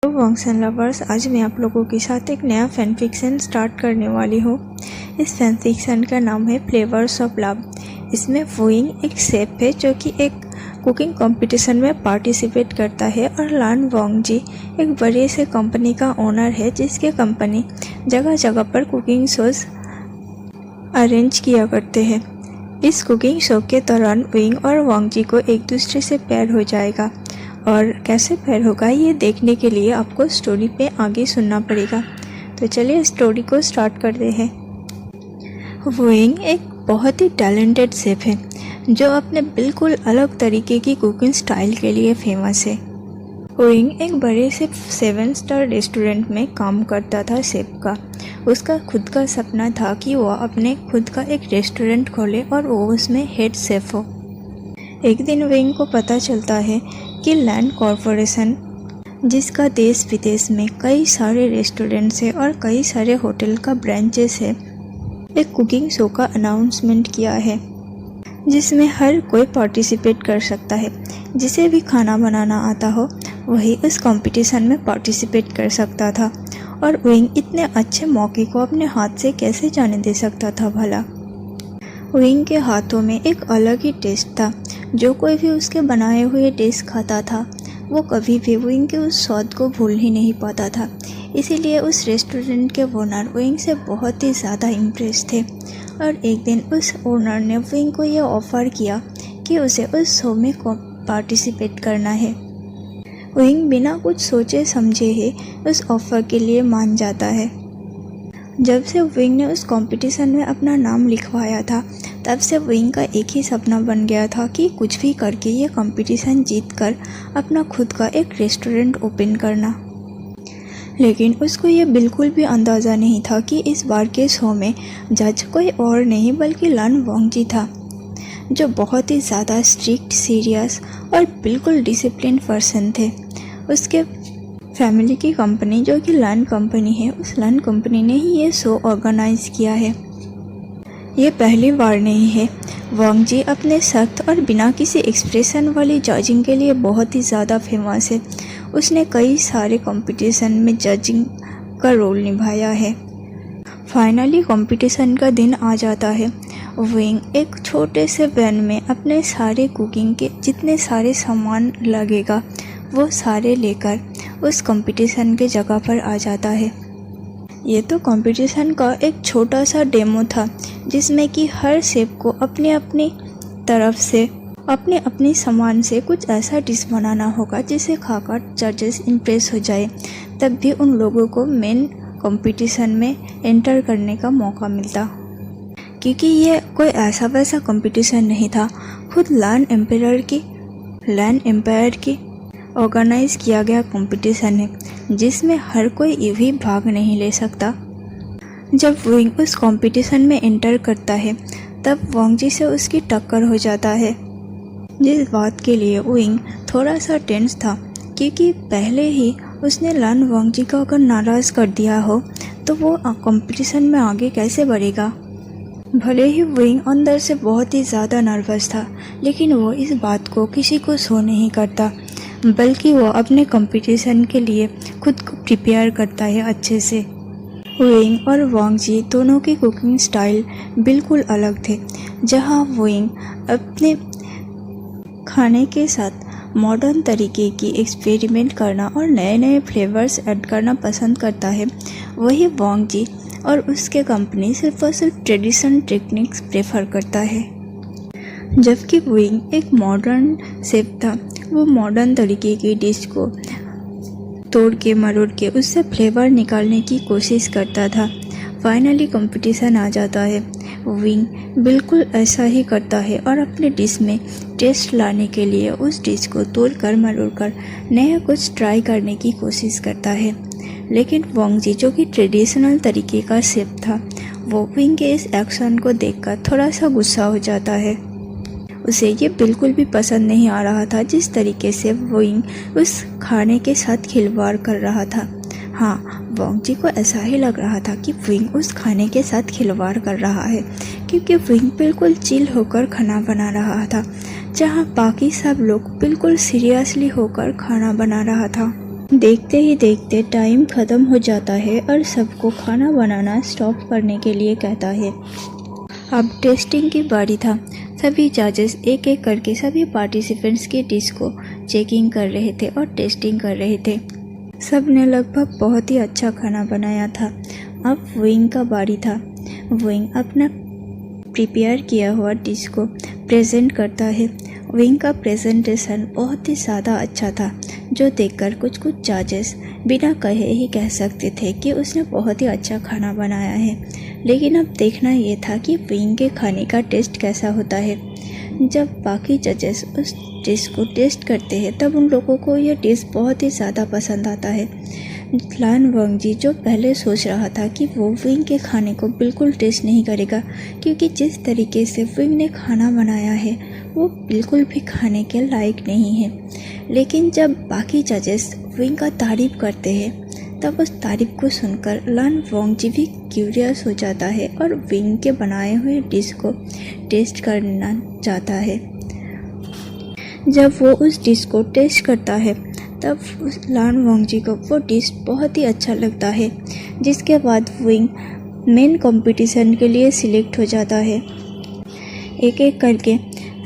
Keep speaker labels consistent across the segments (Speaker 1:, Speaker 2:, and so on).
Speaker 1: वॉन्गसन lovers, आज मैं आप लोगों के साथ एक नया फैन फिक्शन स्टार्ट करने वाली हूँ। इस फैन फिक्शन का नाम है फ्लेवर्स ऑफ लव। इसमें वुइंग एक शेफ है जो कि एक कुकिंग कंपटीशन में पार्टिसिपेट करता है और लान वोंगजी एक बड़े से कंपनी का ओनर है जिसके कंपनी जगह जगह पर कुकिंग शोज अरेंज किया करते हैं। इस कुकिंग शो के दौरान वुइंग और वोंगजी को एक दूसरे से प्यार हो जाएगा और कैसे प्यार होगा ये देखने के लिए आपको स्टोरी पे आगे सुनना पड़ेगा। तो चलिए स्टोरी को स्टार्ट करते हैं। वुइंग एक बहुत ही टैलेंटेड शेफ है जो अपने बिल्कुल अलग तरीके की कुकिंग स्टाइल के लिए फेमस है। वुइंग एक बड़े से 7 स्टार रेस्टोरेंट में काम करता था शेफ का। उसका खुद का सपना था कि वह अपने खुद का एक रेस्टोरेंट खोले और वो उसमें हेड शेफ हो। एक दिन वुइंग को पता चलता है कि लैंड कॉरपोरेशन, जिसका देश विदेश में कई सारे रेस्टोरेंट्स है और कई सारे होटल का ब्रांचेस है, एक कुकिंग शो का अनाउंसमेंट किया है जिसमें हर कोई पार्टिसिपेट कर सकता है। जिसे भी खाना बनाना आता हो वही उस कंपटीशन में पार्टिसिपेट कर सकता था। और वुइंग इतने अच्छे मौके को अपने हाथ से कैसे जाने दे सकता था भला। वुइंग के हाथों में एक अलग ही टेस्ट था। जो कोई भी उसके बनाए हुए डिश खाता था वो कभी भी वुइंग के उस स्वाद को भूल ही नहीं पाता था। इसीलिए उस रेस्टोरेंट के ओनर वुइंग से बहुत ही ज़्यादा इम्प्रेस थे। और एक दिन उस ओनर ने वुइंग को यह ऑफ़र किया कि उसे उस शो में पार्टिसिपेट करना है। वुइंग बिना कुछ सोचे समझे ही उस ऑफ़र के लिए मान जाता है। जब से वुइंग ने उस कंपटीशन में अपना नाम लिखवाया था तब से वुइंग का एक ही सपना बन गया था कि कुछ भी करके ये कंपटीशन जीत कर अपना खुद का एक रेस्टोरेंट ओपन करना। लेकिन उसको ये बिल्कुल भी अंदाज़ा नहीं था कि इस बार के शो में जज कोई और नहीं बल्कि लान वोंगजी था, जो बहुत ही ज़्यादा स्ट्रिक्ट, सीरियस और बिल्कुल डिसिप्लिन पर्सन थे। उसके फैमिली की कंपनी जो कि लान कंपनी है, उस लान कंपनी ने ही ये शो ऑर्गेनाइज किया है। ये पहली बार नहीं है। वोंगजी अपने सख्त और बिना किसी एक्सप्रेशन वाली जजिंग के लिए बहुत ही ज़्यादा फेमस है। उसने कई सारे कंपटीशन में जजिंग का रोल निभाया है। फाइनली कंपटीशन का दिन आ जाता है। वुइंग एक छोटे से वैन में अपने सारे कुकिंग के जितने सारे सामान लगेगा वो सारे लेकर उस कंपटीशन के जगह पर आ जाता है। ये तो कंपटीशन का एक छोटा सा डेमो था जिसमें कि हर शेफ को अपनी अपनी तरफ से अपने अपने सामान से कुछ ऐसा डिश बनाना होगा जिसे खाकर जजेस इम्प्रेस हो जाए। तब भी उन लोगों को मेन कंपटीशन में एंटर करने का मौका मिलता, क्योंकि ये कोई ऐसा वैसा कंपटीशन नहीं था। खुद लैंड एम्पायर की ऑर्गेनाइज किया गया कंपटीशन है जिसमें हर कोई ये भी भाग नहीं ले सकता। जब वुइंग उस कंपटीशन में एंटर करता है तब वोंगजी से उसकी टक्कर हो जाता है, जिस बात के लिए वुइंग थोड़ा सा टेंस था, क्योंकि पहले ही उसने लान वोंगजी को अगर नाराज़ कर दिया हो तो वो कंपटीशन में आगे कैसे बढ़ेगा। भले ही वुइंग अंदर से बहुत ही ज़्यादा नर्वस था, लेकिन वो इस बात को किसी को शो नहीं करता, बल्कि वो अपने कंपटीशन के लिए खुद को प्रिपेयर करता है अच्छे से। वुइंग और वोंगजी दोनों की कुकिंग स्टाइल बिल्कुल अलग थे। जहाँ वुइंग अपने खाने के साथ मॉडर्न तरीके की एक्सपेरिमेंट करना और नए नए फ्लेवर्स ऐड करना पसंद करता है, वही वोंगजी और उसके कंपनी सिर्फ और सिर्फ ट्रेडिशनल टेक्निक्स प्रेफर करता है। जबकि वुइंग एक मॉडर्न शेफ था, वो मॉडर्न तरीके की डिश को तोड़ के मरोड़ के उससे फ्लेवर निकालने की कोशिश करता था। फाइनली कंपटीशन आ जाता है। वुइंग बिल्कुल ऐसा ही करता है और अपने डिश में टेस्ट लाने के लिए उस डिश को तोड़ कर मरोड़ कर नया कुछ ट्राई करने की कोशिश करता है। लेकिन वोंगजी जो कि ट्रेडिशनल तरीके का शेफ था, वो वुइंग के इस एक्शन को देखकर थोड़ा सा गुस्सा हो जाता है। उसे ये बिल्कुल भी पसंद नहीं आ रहा था जिस तरीके से वुइंग उस खाने के साथ खिलवाड़ कर रहा था। हाँ, वोंगजी को ऐसा ही लग रहा था कि वुइंग उस खाने के साथ खिलवाड़ कर रहा है, क्योंकि वुइंग बिल्कुल चिल होकर खाना बना रहा था, जहाँ बाकी सब लोग बिल्कुल सीरियसली होकर खाना बना रहा था। देखते ही देखते टाइम ख़त्म हो जाता है और सबको खाना बनाना स्टॉप करने के लिए कहता है। अब टेस्टिंग की बारी था। सभी जजेस एक एक करके सभी पार्टिसिपेंट्स की डिश को चेकिंग कर रहे थे और टेस्टिंग कर रहे थे। सब ने लगभग बहुत ही अच्छा खाना बनाया था। अब विंग का बारी था। विंग अपना प्रिपेयर किया हुआ डिश को प्रेजेंट करता है। विंग का प्रेजेंटेशन बहुत ही ज़्यादा अच्छा था, जो देखकर कुछ जजेस बिना कहे ही कह सकते थे कि उसने बहुत ही अच्छा खाना बनाया है। लेकिन अब देखना ये था कि विंग के खाने का टेस्ट कैसा होता है। जब बाकी जजेस उस डिश को टेस्ट करते हैं तब उन लोगों को ये डिश बहुत ही ज़्यादा पसंद आता है। लान वांगजी जो पहले सोच रहा था कि वो विंग के खाने को बिल्कुल टेस्ट नहीं करेगा, क्योंकि जिस तरीके से विंग ने खाना बनाया है वो बिल्कुल भी खाने के लायक नहीं है। लेकिन जब बाकी जजेस विंग का तारीफ़ करते हैं तब उस तारीफ़ को सुनकर लान वांगजी भी क्यूरियस हो जाता है और विंग के बनाए हुए डिश को टेस्ट करना चाहता है। जब वो उस डिश को टेस्ट करता है तब लान वांगजी को वो डिश बहुत ही अच्छा लगता है, जिसके बाद विंग मेन कंपटीशन के लिए सिलेक्ट हो जाता है। एक एक करके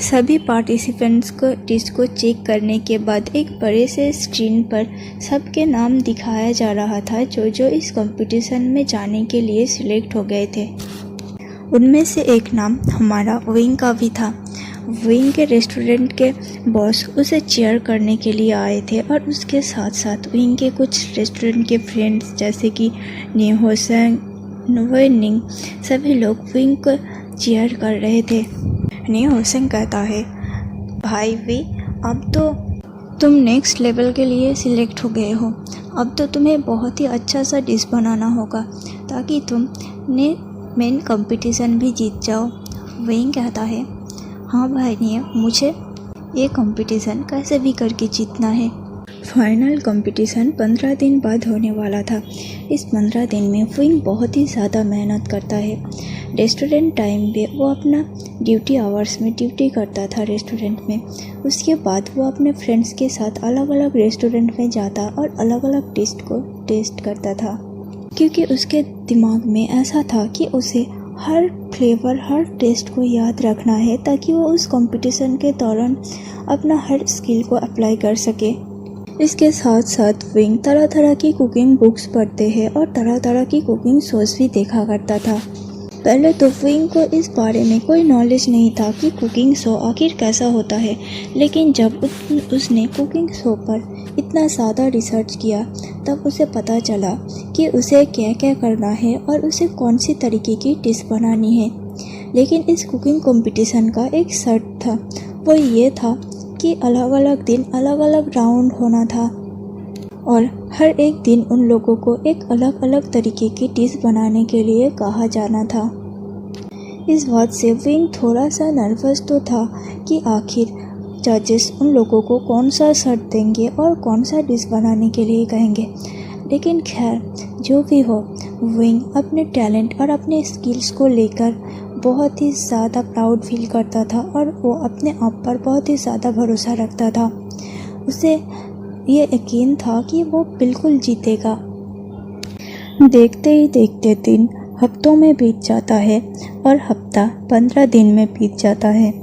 Speaker 1: सभी पार्टिसिपेंट्स को डिश को चेक करने के बाद एक बड़े से स्क्रीन पर सबके नाम दिखाया जा रहा था जो इस कंपटीशन में जाने के लिए सिलेक्ट हो गए थे। उनमें से एक नाम हमारा विंग का भी था। विंग के रेस्टोरेंट के बॉस उसे चीयर करने के लिए आए थे और उसके साथ साथ विंग के कुछ रेस्टोरेंट के फ्रेंड्स जैसे कि नी होसेंग, नुवेनिंग, सभी लोग विंग को चीयर कर रहे थे। नी होसेंग कहता है, भाई वी, अब तो तुम नेक्स्ट लेवल के लिए सिलेक्ट हो गए हो। अब तो तुम्हें बहुत ही अच्छा सा डिश बनाना होगा ताकि तुम ने मेन कंपटीशन भी जीत जाओ। विंग कहता है, हाँ भाई निया, मुझे ये कंपटीशन कैसे भी करके जीतना है। फाइनल कंपटीशन 15 दिन बाद होने वाला था। इस 15 दिन में विंग बहुत ही ज़्यादा मेहनत करता है। रेस्टोरेंट टाइम पे वो अपना ड्यूटी आवर्स में ड्यूटी करता था रेस्टोरेंट में। उसके बाद वो अपने फ्रेंड्स के साथ अलग अलग रेस्टोरेंट में जाता और अलग अलग डिश को टेस्ट करता था, क्योंकि उसके दिमाग में ऐसा था कि उसे हर फ्लेवर, हर टेस्ट को याद रखना है ताकि वो उस कंपटीशन के दौरान अपना हर स्किल को अप्लाई कर सके। इसके साथ साथ विंग तरह तरह की कुकिंग बुक्स पढ़ते हैं और तरह तरह की कुकिंग शोज़ भी देखा करता था। पहले तो विंग को इस बारे में कोई नॉलेज नहीं था कि कुकिंग शो आखिर कैसा होता है, लेकिन जब उसने कुकिंग शो पर इतना ज़्यादा रिसर्च किया तब उसे पता चला कि उसे क्या क्या करना है और उसे कौन सी तरीके की डिश बनानी है। लेकिन इस कुकिंग कंपटीशन का एक शर्त था, वो ये था कि अलग अलग दिन अलग अलग राउंड होना था और हर एक दिन उन लोगों को एक अलग अलग तरीके की डिश बनाने के लिए कहा जाना था। इस बात से विंग थोड़ा सा नर्वस तो था कि आखिर जजेस उन लोगों को कौन सा शर्त देंगे और कौन सा डिश बनाने के लिए कहेंगे। लेकिन खैर जो भी हो, विंग अपने टैलेंट और अपने स्किल्स को लेकर बहुत ही ज़्यादा प्राउड फील करता था और वो अपने आप पर बहुत ही ज़्यादा भरोसा रखता था। उसे ये यकीन था कि वो बिल्कुल जीतेगा। देखते ही देखते दिन हफ्तों में बीत जाता है और हफ्ता 15 दिन में बीत जाता है।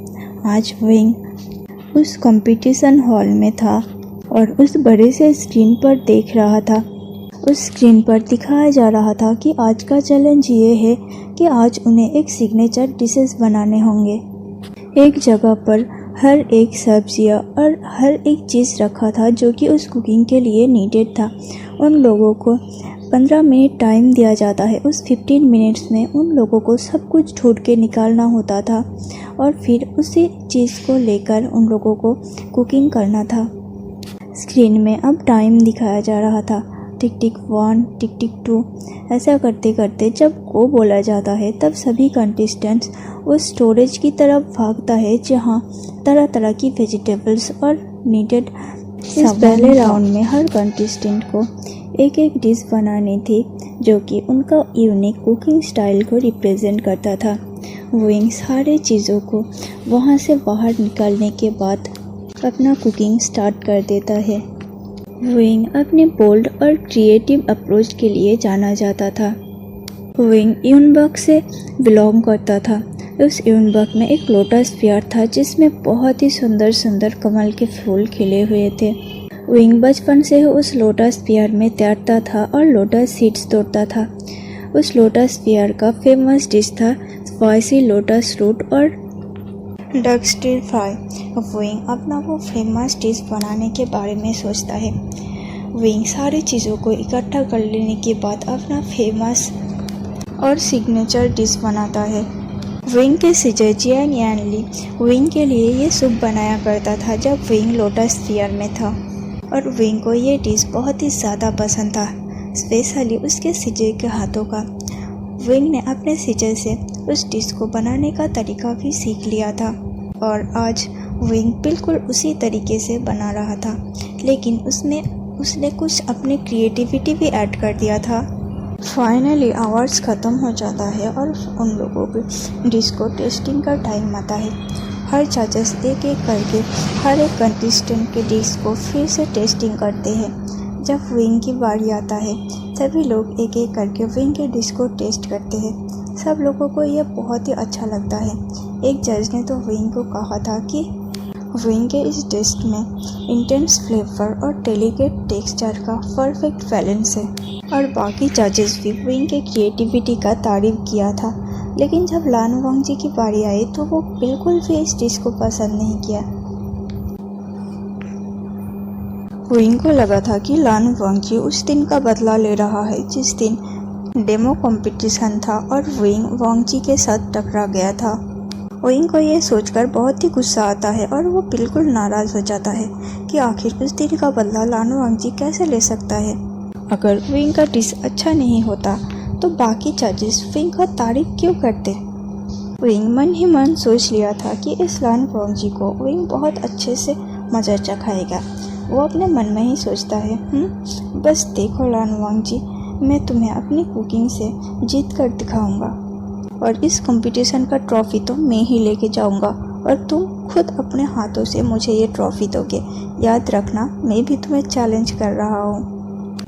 Speaker 1: आज विंग उस कंपटीशन हॉल में था और उस बड़े से स्क्रीन पर देख रहा था। उस स्क्रीन पर दिखाया जा रहा था कि आज का चैलेंज ये है कि आज उन्हें एक सिग्नेचर डिशेस बनाने होंगे। एक जगह पर हर एक सब्जियां और हर एक चीज़ रखा था जो कि उस कुकिंग के लिए नीडेड था। उन लोगों को 15 मिनट टाइम दिया जाता है। उस 15 मिनट्स में उन लोगों को सब कुछ ढूंढ के निकालना होता था और फिर उसी चीज़ को लेकर उन लोगों को कुकिंग करना था। स्क्रीन में अब टाइम दिखाया जा रहा था, टिक टिक 1, टिक टिक 2। ऐसा करते करते जब गो बोला जाता है तब सभी कंटेस्टेंट्स उस स्टोरेज की तरफ भागता है जहां तरह तरह की वेजिटेबल्स और नीडेड। इस पहले राउंड में हर कंटेस्टेंट को एक एक डिश बनानी थी जो कि उनका यूनिक कुकिंग स्टाइल को रिप्रेजेंट करता था। विंग सारे चीज़ों को वहां से बाहर निकालने के बाद अपना कुकिंग स्टार्ट कर देता है। विंग अपने बोल्ड और क्रिएटिव अप्रोच के लिए जाना जाता था। विंग यूनबर्ग से बिलोंग करता था। उस यूनबर्ग में एक लोटस फेयर था जिसमें बहुत ही सुंदर सुंदर कमल के फूल खिले हुए थे। विंग बचपन से उस लोटस फेयर में तैरता था और लोटस सीड्स तोड़ता था। उस लोटस फेयर का फेमस डिश था स्पाइसी लोटस रूट और डक स्टिर फ्राई। विंग अपना वो फेमस डिश बनाने के बारे में सोचता है। विंग सारी चीज़ों को इकट्ठा कर लेने के बाद अपना फेमस और सिग्नेचर डिश बनाता है। विंग के सिस्टर जियान यान ली विंग के लिए ये सूप बनाया करता था जब विंग लोटस फेयर में था, और विंग को ये डिश बहुत ही ज़्यादा पसंद था, स्पेशली उसके सिस्टर के हाथों का। विंग ने अपने सिस्टर से उस डिश को बनाने का तरीका भी सीख लिया था और आज विंग बिल्कुल उसी तरीके से बना रहा था, लेकिन उसने कुछ अपनी क्रिएटिविटी भी ऐड कर दिया था। फाइनली आवर्स ख़त्म हो जाता है और उन लोगों की डिश को टेस्टिंग का टाइम आता है। हर जजेस एक एक करके हर एक कंटेस्टेंट के डिश को फिर से टेस्टिंग करते हैं। जब विंग की बारी आता है सभी लोग एक एक करके विंग के डिश को टेस्ट करते हैं। सब लोगों को यह बहुत ही अच्छा लगता है। एक जज ने तो विंग को कहा था कि विंग के इस डिश में इंटेंस फ्लेवर और डेलिकेट टेक्सचर का परफेक्ट बैलेंस है, और बाकी जजेस भी विंग के क्रिएटिविटी का तारीफ किया था। लेकिन जब लान वांग जी की बारी आई तो वो बिल्कुल भी इस डिश को पसंद नहीं किया। विंग को लगा था कि लान वांग जी उस दिन का बदला ले रहा है जिस दिन डेमो कंपटीशन था और विंग वांग जी के साथ टकरा गया था। विंग को यह सोचकर बहुत ही गुस्सा आता है और वो बिल्कुल नाराज़ हो जाता है कि आखिर उस दिन का बदला लान वांग जी कैसे ले सकता है। अगर विंग का डिश अच्छा नहीं होता तो बाकी जजेस विंग का तारीफ क्यों करते। विंग मन ही मन सोच लिया था कि इस लान वांग जी को विंग बहुत अच्छे से मज़ा चखाएगा। वो अपने मन में ही सोचता है, बस देखो लान वांग जी, मैं तुम्हें अपनी कुकिंग से जीत कर दिखाऊंगा और इस कंपटीशन का ट्रॉफी तो मैं ही लेके जाऊंगा और तुम खुद अपने हाथों से मुझे ये ट्रॉफी दोगे। याद रखना, मैं भी तुम्हें चैलेंज कर रहा हूँ।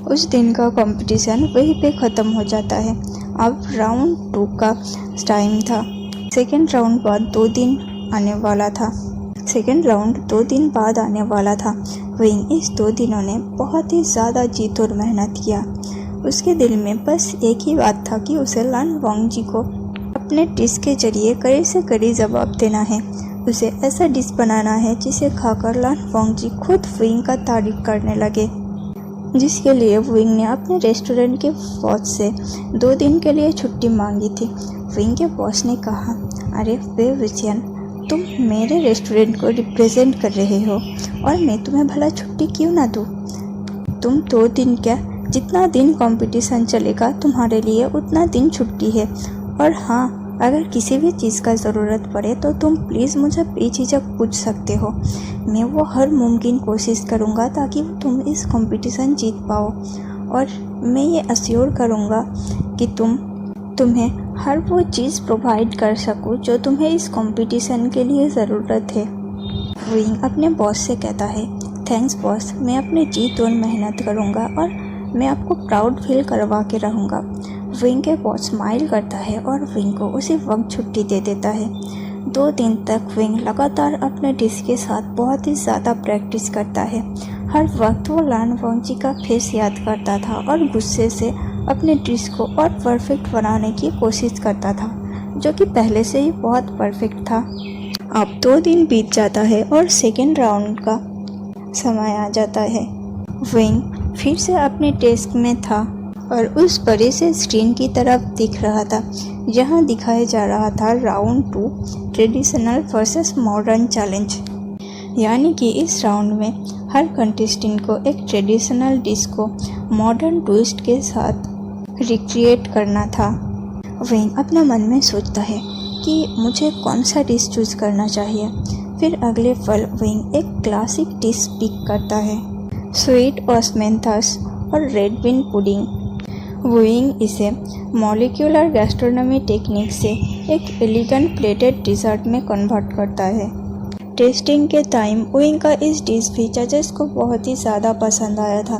Speaker 1: उस दिन का कंपटीशन वहीं पे ख़त्म हो जाता है। अब राउंड 2 का टाइम था। सेकेंड राउंड बाद 2 दिन आने वाला था। विंग इस 2 दिनों ने बहुत ही ज़्यादा जीत और मेहनत किया। उसके दिल में बस एक ही बात था कि उसे लान वांग जी को अपने डिश के जरिए कड़ी से कड़ी जवाब देना है। उसे ऐसा डिश बनाना है जिसे खाकर लान वांग जी खुद विंग का तारीफ करने लगे, जिसके लिए विंग ने अपने रेस्टोरेंट के बॉस से 2 दिन के लिए छुट्टी मांगी थी। विंग के बॉस ने कहा, अरे वे विजयन, तुम मेरे रेस्टोरेंट को रिप्रेजेंट कर रहे हो और मैं तुम्हें भला छुट्टी क्यों ना दूँ। तुम 2 दिन क्या, जितना दिन कंपटीशन चलेगा तुम्हारे लिए उतना दिन छुट्टी है। और हाँ, अगर किसी भी चीज़ का ज़रूरत पड़े तो तुम प्लीज़ मुझे बेझिझक पूछ सकते हो। मैं वो हर मुमकिन कोशिश करूँगा ताकि तुम इस कंपटीशन जीत पाओ, और मैं ये अश्योर करूँगा कि तुम्हें हर वो चीज़ प्रोवाइड कर सकूँ जो तुम्हें इस कंपटीशन के लिए ज़रूरत है। विंग अपने बॉस से कहता है, थैंक्स बॉस, मैं अपनी जी तोड़ मेहनत करूँगा और मैं आपको प्राउड फील करवा के रहूँगा। विंग के बॉस स्माइल करता है और विंग को उसी वक्त छुट्टी दे देता है। 2 दिन तक विंग लगातार अपने डिश के साथ बहुत ही ज़्यादा प्रैक्टिस करता है। हर वक्त वो लान वांग जी का फेस याद करता था और गुस्से से अपने डिश को और परफेक्ट बनाने की कोशिश करता था, जो कि पहले से ही बहुत परफेक्ट था। अब 2 दिन बीत जाता है और सेकेंड राउंड का समय आ जाता है। विंग फिर से अपने डेस्क में था और उस बड़े से स्क्रीन की तरफ दिख रहा था जहां दिखाया जा रहा था round 2 traditional versus modern challenge. यानी कि इस राउंड में हर कंटेस्टेंट को एक ट्रेडिशनल डिश को मॉडर्न ट्विस्ट के साथ रिक्रिएट करना था। विंग अपना मन में सोचता है कि मुझे कौन सा डिश चूज़ करना चाहिए। फिर अगले पल विंग एक क्लासिक डिश पिक करता है, स्वीट ऑस्मेंथस और रेड बीन पुडिंग। विंग इसे मॉलिक्यूलर गैस्ट्रोनॉमी टेक्निक से एक एलिगेंट प्लेटेड डिज़र्ट में कन्वर्ट करता है। टेस्टिंग के टाइम विंग का इस डिश भी जजेस को बहुत ही ज़्यादा पसंद आया था।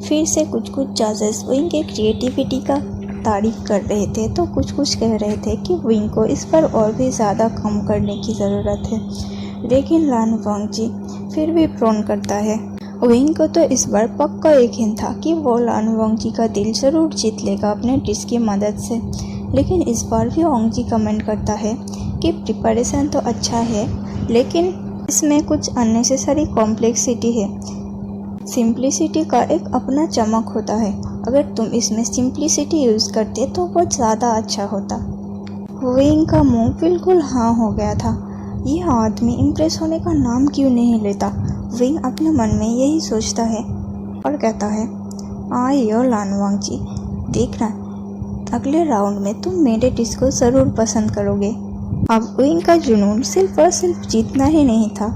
Speaker 1: फिर से कुछ जजेस विंग के क्रिएटिविटी का तारीफ कर रहे थे तो कुछ कह रहे थे कि विंग को इस पर और भी ज़्यादा काम करने की ज़रूरत है। लेकिन लान वांगजी फिर भी प्रोन करता है। विंग को तो इस बार पक्का यकीन था कि वो लान वांगजी का दिल ज़रूर जीत लेगा अपने डिश की मदद से। लेकिन इस बार भी वांगजी कमेंट करता है कि प्रिपरेशन तो अच्छा है लेकिन इसमें कुछ अननेसेसरी कॉम्प्लेक्सिटी है। सिंप्लिसिटी का एक अपना चमक होता है, अगर तुम इसमें सिंप्लिसिटी यूज़ करते तो बहुत ज़्यादा अच्छा होता। विंग का मुंह बिल्कुल हाँ हो गया था। यह आदमी इम्प्रेस होने का नाम क्यों नहीं लेता। विंग अपने मन में यही सोचता है और कहता है, आइयो लान वांगजी, देखना अगले राउंड में तुम मेरे डिश को ज़रूर पसंद करोगे। अब विंग का जुनून सिर्फ और सिर्फ जीतना ही नहीं था,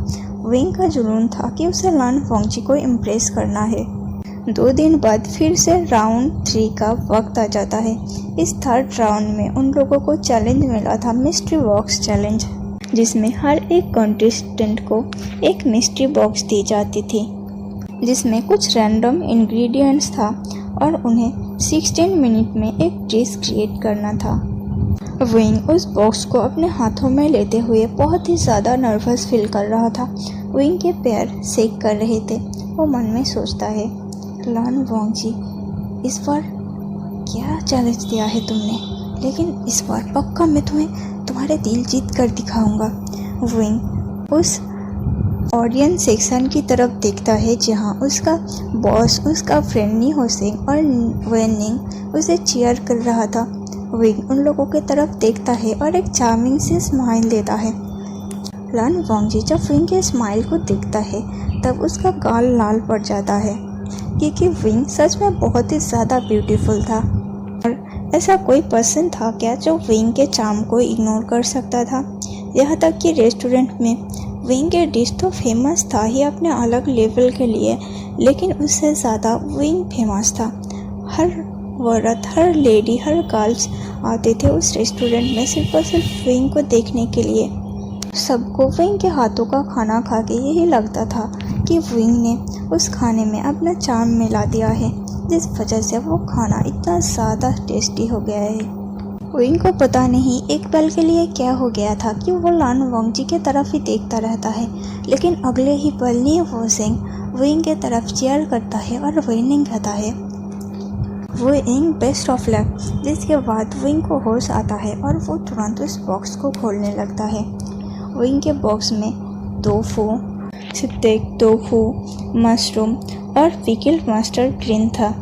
Speaker 1: विंग का जुनून था कि उसे लान वांगजी को इम्प्रेस करना है। 2 दिन बाद फिर से राउंड 3 का वक्त आ जाता है। इस थर्ड राउंड में उन लोगों को चैलेंज मिला था मिस्ट्री बॉक्स चैलेंज, जिसमें हर एक कंटेस्टेंट को एक मिस्ट्री बॉक्स दी जाती थी जिसमें कुछ रैंडम इंग्रेडिएंट्स था और उन्हें 16 मिनट में एक डिश क्रिएट करना था। विंग उस बॉक्स को अपने हाथों में लेते हुए बहुत ही ज़्यादा नर्वस फील कर रहा था। विंग के पैर शेक कर रहे थे। वो मन में सोचता है, लान वांगजी, इस बार क्या चैलेंज दिया है तुमने, लेकिन इस बार पक्का मैं तुम्हें तुम्हारे दिल जीत कर दिखाऊंगा। विंग उस ऑडियंस सेक्शन की तरफ देखता है जहां उसका बॉस, उसका फ्रेंड नी होसिंग और वेनिंग उसे चीयर कर रहा था। विंग उन लोगों की तरफ देखता है और एक चार्मिंग से स्माइल देता है। लान वांगजी जब विंग के स्माइल को देखता है तब उसका गाल लाल पड़ जाता है क्योंकि विंग सच में बहुत ही ज़्यादा ब्यूटीफुल था। और ऐसा कोई पर्सन था क्या जो विंग के चार्म को इग्नोर कर सकता था। यहाँ तक कि रेस्टोरेंट में विंग के डिश तो फेमस था ही अपने अलग लेवल के लिए, लेकिन उससे ज़्यादा विंग फेमस था। हर औरत, हर लेडी, हर गर्ल्स आते थे उस रेस्टोरेंट में सिर्फ और सिर्फ विंग को देखने के लिए। सबको विंग के हाथों का खाना खा के यही लगता था कि विंग ने उस खाने में अपना चार्म मिला दिया है, जिस वजह से वो खाना इतना ज़्यादा टेस्टी हो गया है। विंग को पता नहीं एक पल के लिए क्या हो गया था कि वो लान वांगजी के तरफ ही देखता रहता है, लेकिन अगले ही पल नी होसिंग विंग के तरफ चीयर करता है और विनिंग कहता है, विंग बेस्ट ऑफ लक। जिसके बाद विंग को होश आता है और वो तुरंत उस बॉक्स को खोलने लगता है। विंग के बॉक्स में टोफू, स्टेक, टोफू, मशरूम और पिकल्ड मस्टर्ड ग्रीन था।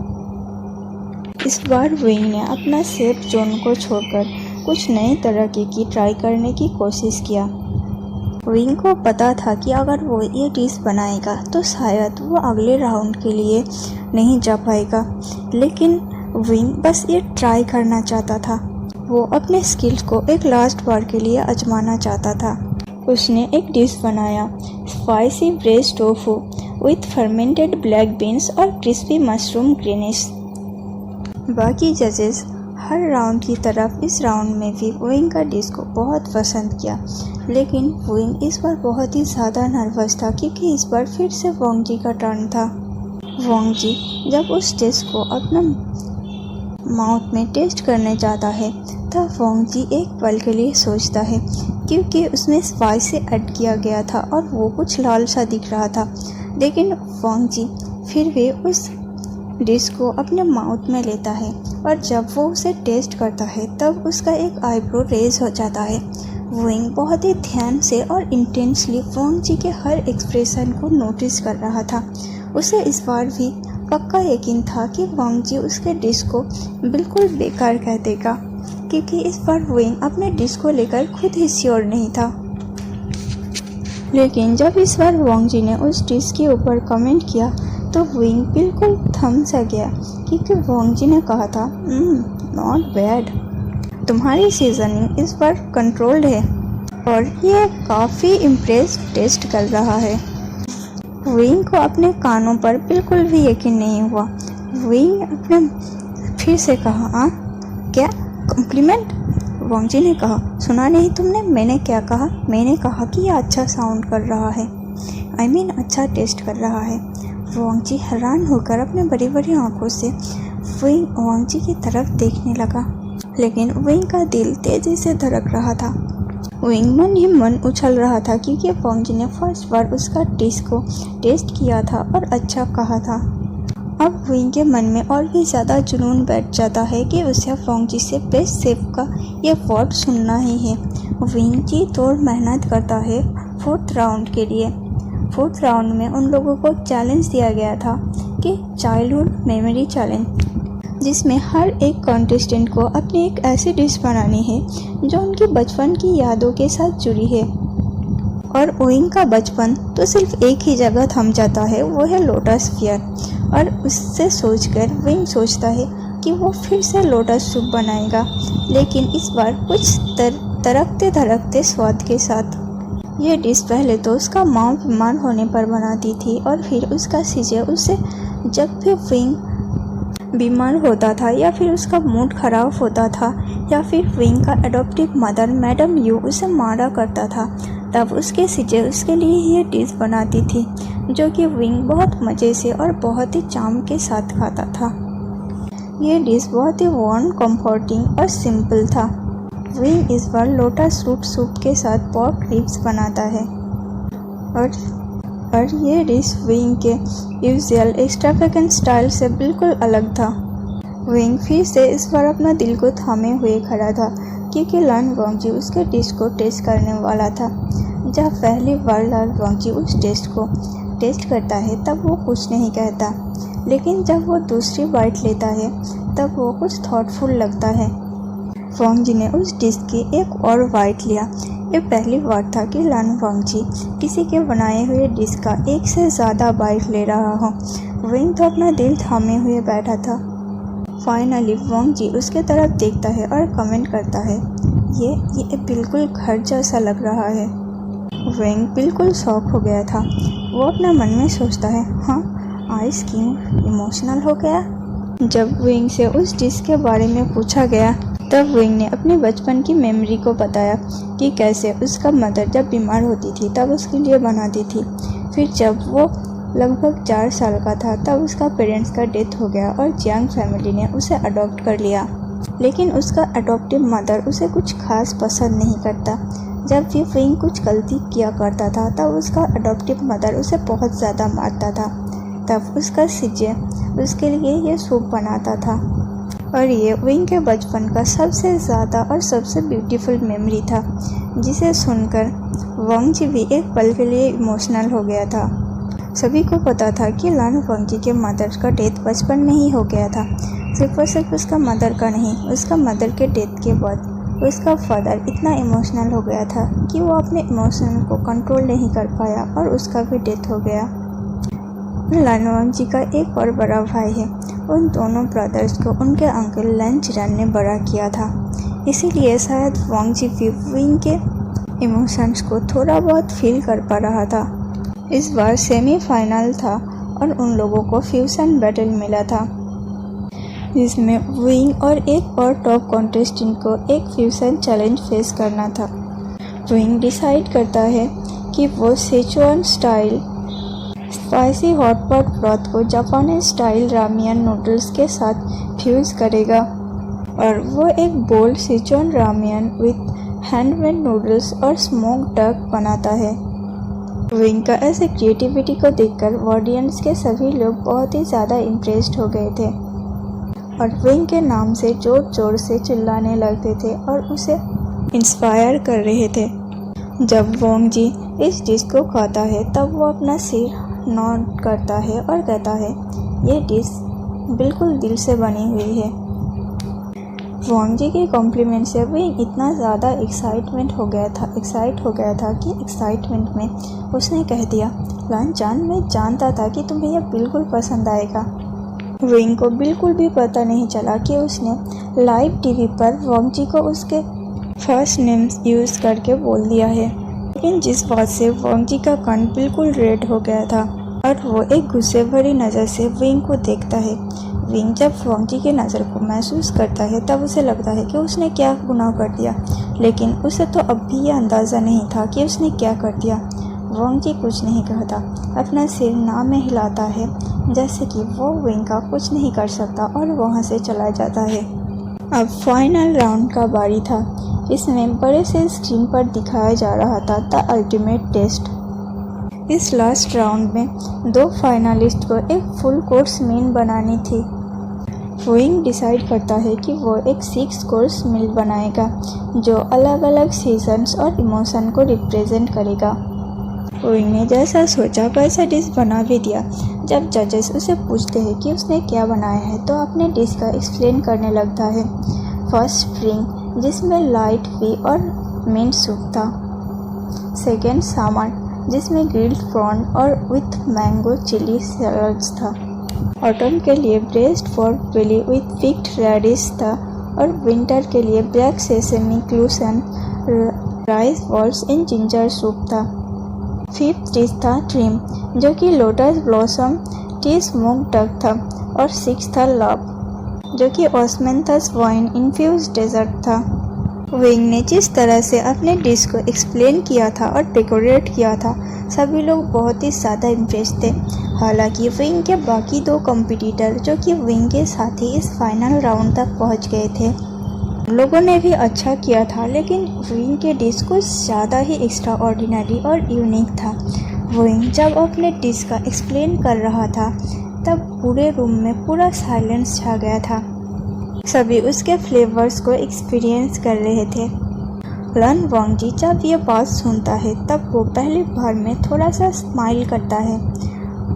Speaker 1: इस बार विंग ने अपना सेफ जोन को छोड़कर कुछ नए तरह की ट्राई करने की कोशिश किया। विंग को पता था कि अगर वो ये डिश बनाएगा तो शायद वो अगले राउंड के लिए नहीं जा पाएगा, लेकिन विंग बस ये ट्राई करना चाहता था। वो अपने स्किल्स को एक लास्ट बार के लिए आजमाना चाहता था। उसने एक डिश बनाया, spicy breast tofu with fermented black beans और क्रिस्पी मशरूम ग्रीनिश। बाकी जजेस हर राउंड की तरफ इस राउंड में भी विंग का डिश को बहुत पसंद किया, लेकिन विंग इस बार बहुत ही ज़्यादा नर्वस था क्योंकि इस बार फिर से वांगजी का टर्न था। वांगजी जब उस डिश को अपना माउथ में टेस्ट करने जाता है तब वांगजी एक पल के लिए सोचता है क्योंकि उसमें स्पाइसी ऐड किया गया था और वो कुछ लाल सा दिख रहा था, लेकिन वांगजी फिर भी उस डिश को अपने माउथ में लेता है और जब वो उसे टेस्ट करता है तब उसका एक आईब्रो रेज हो जाता है। विंग बहुत ही ध्यान से और इंटेंसली वांगजी के हर एक्सप्रेशन को नोटिस कर रहा था। उसे इस बार भी पक्का यकीन था कि वांगजी उसके डिश को बिल्कुल बेकार कह देगा, क्योंकि इस बार विंग अपने डिश को लेकर खुद ही श्योर नहीं था। लेकिन जब इस बार वांगजी ने उस डिश के ऊपर कमेंट किया तो विंग बिल्कुल थम सा गया, क्योंकि वांगजी ने कहा था, नॉट बैड, तुम्हारी सीजनिंग इस बार कंट्रोल्ड है और ये काफ़ी इम्प्रेस टेस्ट कर रहा है। विंग को अपने कानों पर बिल्कुल भी यकीन नहीं हुआ। विंग अपने फिर से कहा, क्या कॉम्प्लीमेंट? वांगजी ने कहा, सुना नहीं तुमने? मैंने क्या कहा? मैंने कहा कि यह अच्छा साउंड कर रहा है, अच्छा टेस्ट कर रहा है। वांगजी हैरान होकर अपने बड़ी बड़ी आंखों से वांगजी की तरफ देखने लगा, लेकिन विंग का दिल तेजी से धड़क रहा था। विंग मन ही मन उछल रहा था क्योंकि वांगजी ने फर्स्ट बार उसका डिश को टेस्ट किया था और अच्छा कहा था। अब विंग के मन में और भी ज़्यादा जुनून बैठ जाता है कि उसे वांगजी से बेस्ट शेफ का ये वर्ड सुनना ही है। विंग जी तोड़ मेहनत करता है 4th राउंड के लिए। 4th राउंड में उन लोगों को चैलेंज दिया गया था कि चाइल्डहुड मेमोरी चैलेंज, जिसमें हर एक कॉन्टेस्टेंट को अपनी एक ऐसी डिश बनानी है जो उनकी बचपन की यादों के साथ जुड़ी है। और विंग का बचपन तो सिर्फ एक ही जगह थम जाता है, वो है लोटस फेयर। और उससे सोचकर विंग सोचता है कि वो फिर से लोटस सूप बनाएगा, लेकिन इस बार कुछ तड़कते धड़कते स्वाद के साथ। ये डिश पहले तो उसका माँ बीमार होने पर बनाती थी और फिर उसका सीजे उसे जब भी विंग बीमार होता था या फिर उसका मूड खराब होता था या फिर विंग का एडॉप्टिव मदर मैडम यू उसे मारा करता था, तब उसके सीजे उसके लिए ये डिश बनाती थी जो कि विंग बहुत मज़े से और बहुत ही चाम के साथ खाता था। ये डिश बहुत ही वार्म, कंफर्टिंग और सिंपल था। विंग इस बार लोटस रूट सूप के साथ पॉर्क रिब्स बनाता है और ये डिश विंग के यूजुअल एक्स्ट्रावेगेंट स्टाइल से बिल्कुल अलग था। विंग फिर से इस बार अपना दिल को थामे हुए खड़ा था क्योंकि लन वांगजी उसके डिश को टेस्ट करने वाला था। जब पहली बार लन वांगजी उस टेस्ट को टेस्ट करता है तब वो कुछ नहीं कहता, लेकिन जब वो दूसरी बाइट लेता है तब वो कुछ थॉटफुल लगता है। वांगजी ने उस डिश की एक और बाइट लिया। ये पहली बार था कि लन वांगजी किसी के बनाए हुए डिश का एक से ज़्यादा बाइट ले रहा हो। विंग तो अपना दिल थामे हुए बैठा था। फाइनली वांगजी उसके तरफ देखता है और कमेंट करता है, ये बिल्कुल घर जैसा लग रहा है। विंग बिल्कुल शॉक हो गया था। वो अपना मन में सोचता है, हाँ आइस किंग इमोशनल हो गया। जब विंग से उस डिश के बारे में पूछा गया तब विंग ने अपने बचपन की मेमोरी को बताया कि कैसे उसका मदर जब बीमार होती थी तब उसके लिए बनाती थी। फिर जब वो लगभग 4 साल का था तब उसका पेरेंट्स का डेथ हो गया और जियांग फैमिली ने उसे अडॉप्ट कर लिया, लेकिन उसका अडॉप्टिव मदर उसे कुछ खास पसंद नहीं करता। जब भी विंग कुछ गलती किया करता था तब उसका अडॉप्टिव मदर उसे बहुत ज़्यादा मारता था। तब उसका सीजे उसके लिए ये सूप बनाता था और ये विंग के बचपन का सबसे ज़्यादा और सबसे ब्यूटीफुल मेमोरी था, जिसे सुनकर वांगजी भी एक पल के लिए इमोशनल हो गया था। सभी को पता था कि लन वांगजी के मदर का डेथ बचपन में ही हो गया था। सिर्फ और सिर्फ उसका मदर का नहीं, उसका मदर के डेथ के बाद उसका फादर इतना इमोशनल हो गया था कि वो अपने इमोशन को कंट्रोल नहीं कर पाया और उसका भी डेथ हो गया। लन वांगजी का एक और बड़ा भाई है। उन दोनों ब्रदर्स को उनके अंकल लन चिरन ने बड़ा किया था, इसीलिए शायद वांगजी भी विंग के इमोशंस को थोड़ा बहुत फील कर पा रहा था। इस बार सेमीफाइनल था और उन लोगों को फ्यूजन बैटल मिला था, जिसमें विंग और एक और टॉप कॉन्टेस्टेंट को एक फ्यूजन चैलेंज फेस करना था। विंग डिसाइड करता है कि वो Sichuan style spicy hotpot broth को जापानी स्टाइल रामियन नूडल्स के साथ फ्यूज करेगा और वो एक bold Sichuan ramen with handmade noodles और स्मोक्ड डक बनाता है। विंग का ऐसे क्रिएटिविटी को देखकर ऑडियंस के सभी लोग बहुत ही ज़्यादा इम्प्रेस्ड हो गए थे और विंग के नाम से जोर जोर से चिल्लाने लगते थे और उसे इंस्पायर कर रहे थे। जब वांगजी इस डिश को खाता है तब वो अपना सिर नॉड करता है और कहता है, ये डिश बिल्कुल दिल से बनी हुई है। वांगजी के कॉम्प्लीमेंट से विंग इतना ज़्यादा एक्साइट हो गया था कि एक्साइटमेंट में उसने कह दिया, लन जान, मैं जानता था कि तुम्हें यह बिल्कुल पसंद आएगा। विंग को बिल्कुल भी पता नहीं चला कि उसने लाइव टीवी पर वांगजी को उसके फर्स्ट नेम यूज़ करके बोल दिया है, लेकिन जिस बात से वांगजी का कान बिल्कुल रेड हो गया था और वो एक गुस्से भरी नज़र से विंग को देखता है। विंग जब वांगजी की नज़र को महसूस करता है तब उसे लगता है कि उसने क्या गुनाह कर दिया, लेकिन उसे तो अब भी यह अंदाज़ा नहीं था कि उसने क्या कर दिया। वांगजी कुछ नहीं कहता, अपना सिर ना में हिलाता है जैसे कि वो विंग का कुछ नहीं कर सकता और वहाँ से चला जाता है। अब फाइनल राउंड का बारी था। इसमें बड़े से स्क्रीन पर दिखाया जा रहा था द अल्टीमेट टेस्ट। इस लास्ट राउंड में 2 फाइनलिस्ट को एक फुल कोर्स मील बनानी थी। विंग डिसाइड करता है कि वो एक 6 कोर्स मील बनाएगा जो अलग अलग सीजन्स और इमोशन को रिप्रेजेंट करेगा। विंग ने जैसा सोचा वैसा डिश बना भी दिया। जब जजेस उसे पूछते हैं कि उसने क्या बनाया है तो अपने डिश का एक्सप्लेन करने लगता है। फर्स्ट स्प्रिंग जिसमें लाइट वी और मिंट सूप था। सेकेंड सामर जिसमें ग्रिल्ड प्रॉन और विथ मैंगो चिली सैलड्स था। ऑटम के लिए breast pork belly with picked radish था और विंटर के लिए black sesame glutinous rice balls in ginger soup था। फिफ्थ डिश था ट्रिम जो कि lotus blossom tea smoke duck था और सिक्स्थ था लव जो कि ऑस्मेंथस वाइन इन्फ्यूज डेजर्ट था। विंग ने जिस तरह से अपने डिश को एक्सप्लेन किया था और डेकोरेट किया था सभी लोग बहुत ही ज़्यादा इम्प्रेस थे। हालांकि विंग के बाकी 2 कॉम्पिटिटर जो कि विंग के साथ ही इस फाइनल राउंड तक पहुंच गए थे, लोगों ने भी अच्छा किया था, लेकिन विंग के डिश कुछ ज़्यादा ही एक्स्ट्रा ऑर्डिनरी और यूनिक था। विंग जब अपने डिश का एक्सप्लेन कर रहा था तब पूरे रूम में पूरा साइलेंस छा गया था। सभी उसके फ्लेवर्स को एक्सपीरियंस कर रहे थे। लन वांगजी जब ये बात सुनता है तब वो पहली बार में थोड़ा सा स्माइल करता है।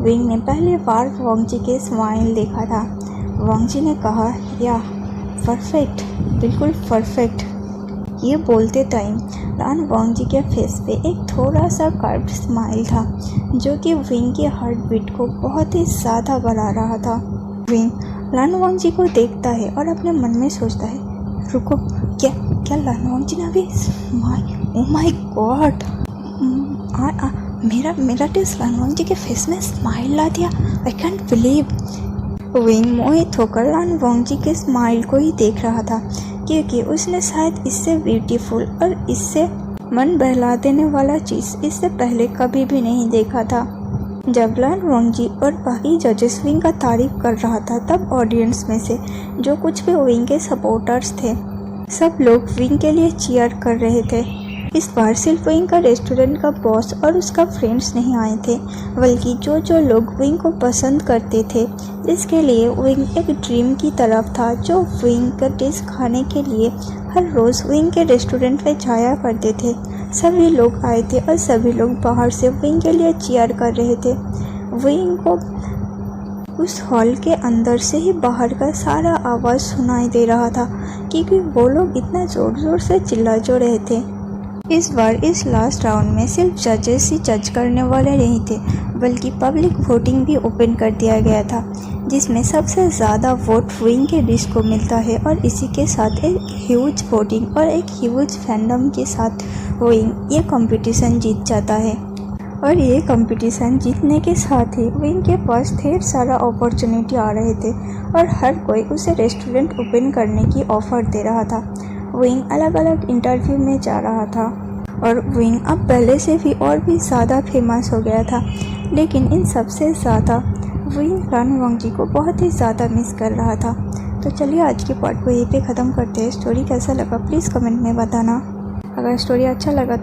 Speaker 1: विंग ने पहली बार वांगजी के स्माइल देखा था। वांगजी ने कहा, या परफेक्ट, बिल्कुल परफेक्ट। ये बोलते टाइम लन वांगजी के फेस पे एक थोड़ा सा कर्व्ड स्माइल था जो कि विंग की हार्ट बीट को बहुत ही ज़्यादा बढ़ा रहा था। विंग लन वांगजी को देखता है और अपने मन में सोचता है, रुको, क्या लन वांगजी ने अभी ओह माय गॉड, मेरा टेस्ट लन वांगजी के फेस में स्माइल ला दिया। I can't believe. विंग मोहित होकर लन वांगजी के स्माइल को ही देख रहा था क्योंकि उसने शायद इससे ब्यूटीफुल और इससे मन बहला देने वाला चीज़ इससे पहले कभी भी नहीं देखा था। जब लन वांगजी और बाकी जजेस विंग का तारीफ कर रहा था तब ऑडियंस में से जो कुछ भी विंग के सपोर्टर्स थे सब लोग विंग के लिए चीयर कर रहे थे। इस बार सिर्फ विंग का रेस्टोरेंट का बॉस और उसका फ्रेंड्स नहीं आए थे, बल्कि जो लोग विंग को पसंद करते थे, जिसके लिए विंग एक ड्रीम की तरफ था, जो विंग का डिश खाने के लिए हर रोज़ विंग के रेस्टोरेंट में जाया करते थे, सभी लोग आए थे और सभी लोग बाहर से विंग के लिए चीयर कर रहे थे। विंग को उस हॉल के अंदर से ही बाहर का सारा आवाज़ सुनाई दे रहा था क्योंकि वो लोग इतना ज़ोर ज़ोर से चिल्ला जो रहे थे। इस बार इस लास्ट राउंड में सिर्फ जजेस ही जज करने वाले नहीं थे, बल्कि पब्लिक वोटिंग भी ओपन कर दिया गया था, जिसमें सबसे ज़्यादा वोट विंग के डिश को मिलता है और इसी के साथ एक ह्यूज वोटिंग और एक ह्यूज फैंडम के साथ विंग ये कंपटीशन जीत जाता है। और ये कंपटीशन जीतने के साथ ही विंग के पास ढेर सारा अपॉर्चुनिटी आ रहे थे और हर कोई उसे रेस्टोरेंट ओपन करने की ऑफ़र दे रहा था। विंग अलग अलग इंटरव्यू में जा रहा था और विंग अब पहले से भी और भी ज़्यादा फेमस हो गया था, लेकिन इन सबसे ज़्यादा विंग लन वांगजी को बहुत ही ज़्यादा मिस कर रहा था। तो चलिए आज की पार्ट को यहीं पे ख़त्म करते हैं। स्टोरी कैसा लगा प्लीज़ कमेंट में बताना। अगर स्टोरी अच्छा लगा तो